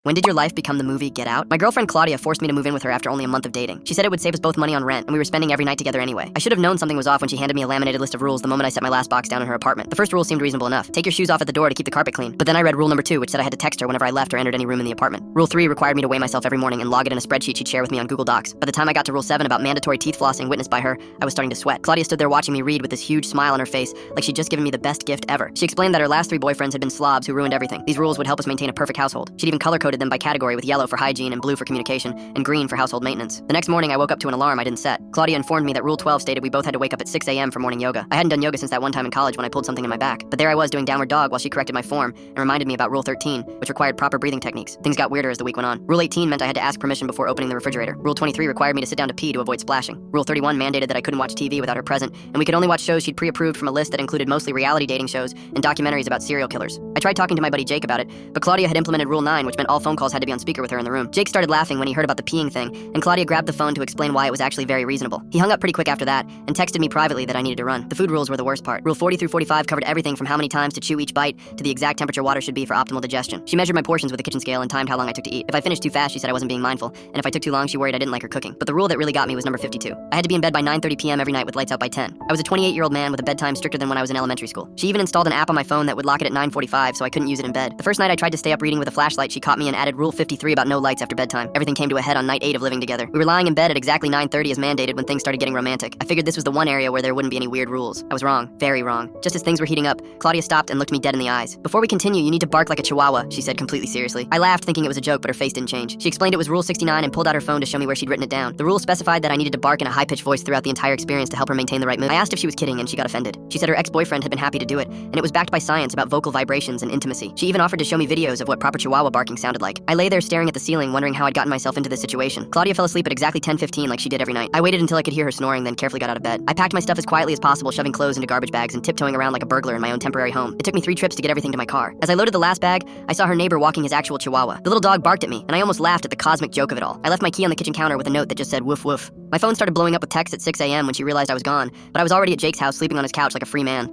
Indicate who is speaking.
Speaker 1: When did your life become the movie Get Out? My girlfriend Claudia forced me to move in with her after only a month of dating. She said it would save us both money on rent, and we were spending every night together anyway. I should have known something was off when she handed me a laminated list of rules the moment I set my last box down in her apartment. The first rule seemed reasonable enough. Take your shoes off at the door to keep the carpet clean. But then I read rule number 2, which said I had to text her whenever I left or entered any room in the apartment. Rule 3 required me to weigh myself every morning and log it in a spreadsheet she'd share with me on Google Docs. By the time I got to rule 7 about mandatory teeth flossing witnessed by her, I was starting to sweat. Claudia stood there watching me read with this huge smile on her face, like she'd just given me the best gift ever. She explained that her last 3 boyfriends had been slobs who ruined everything. These rules would help us maintain a perfect household. She'd even color-coded them by category with yellow for hygiene and blue for communication, and green for household maintenance. The next morning, I woke up to an alarm I didn't set. Claudia informed me that Rule 12 stated we both had to wake up at 6 a.m. for morning yoga. I hadn't done yoga since that one time in college when I pulled something in my back. But there I was doing downward dog while she corrected my form and reminded me about Rule 13, which required proper breathing techniques. Things got weirder as the week went on. Rule 18 meant I had to ask permission before opening the refrigerator. Rule 23 required me to sit down to pee to avoid splashing. Rule 31 mandated that I couldn't watch TV without her present, and we could only watch shows she'd pre-approved from a list that included mostly reality dating shows and documentaries about serial killers. I tried talking to my buddy Jake about it, but Claudia had implemented Rule 9, which meant all phone calls had to be on speaker with her in the room. Jake started laughing when he heard about the peeing thing, and Claudia grabbed the phone to explain why it was actually very reasonable. He hung up pretty quick after that and texted me privately that I needed to run. The food rules were the worst part. Rule 40 through 45 covered everything from how many times to chew each bite to the exact temperature water should be for optimal digestion. She measured my portions with a kitchen scale and timed how long I took to eat. If I finished too fast, she said I wasn't being mindful, and if I took too long, she worried I didn't like her cooking. But the rule that really got me was number 52. I had to be in bed by 9:30 p.m. every night with lights out by 10. I was a 28-year-old man with a bedtime stricter than when I was in elementary school. She even installed an app on my phone that would lock it at 9:45 so I couldn't use it in bed. The first night I tried to stay up reading with a flashlight, she caught me and added Rule 53 about no lights after bedtime. Everything came to a head on night 8 of living together. We were lying in bed at exactly 9:30 as mandated when things started getting romantic. I figured this was the one area where there wouldn't be any weird rules. I was wrong, very wrong. Just as things were heating up, Claudia stopped and looked me dead in the eyes. Before we continue, you need to bark like a chihuahua, she said completely seriously. I laughed thinking it was a joke, but her face didn't change. She explained it was Rule 69 and pulled out her phone to show me where she'd written it down. The rule specified that I needed to bark in a high-pitched voice throughout the entire experience to help her maintain the right mood. I asked if she was kidding and she got offended. She said her ex-boyfriend had been happy to do it, and it was backed by science about vocal vibrations and intimacy. She even offered to show me videos of what proper chihuahua barking sounded like. I lay there staring at the ceiling, wondering how I'd gotten myself into this situation. Claudia fell asleep at exactly 10:15 like she did every night. I waited until I could hear her snoring, then carefully got out of bed. I packed my stuff as quietly as possible, shoving clothes into garbage bags and tiptoeing around like a burglar in my own temporary home. It took me 3 trips to get everything to my car. As I loaded the last bag, I saw her neighbor walking his actual chihuahua. The little dog barked at me, and I almost laughed at the cosmic joke of it all. I left my key on the kitchen counter with a note that just said woof woof. My phone started blowing up with texts at 6 a.m. when she realized I was gone, but I was already at Jake's house sleeping on his couch like a free man.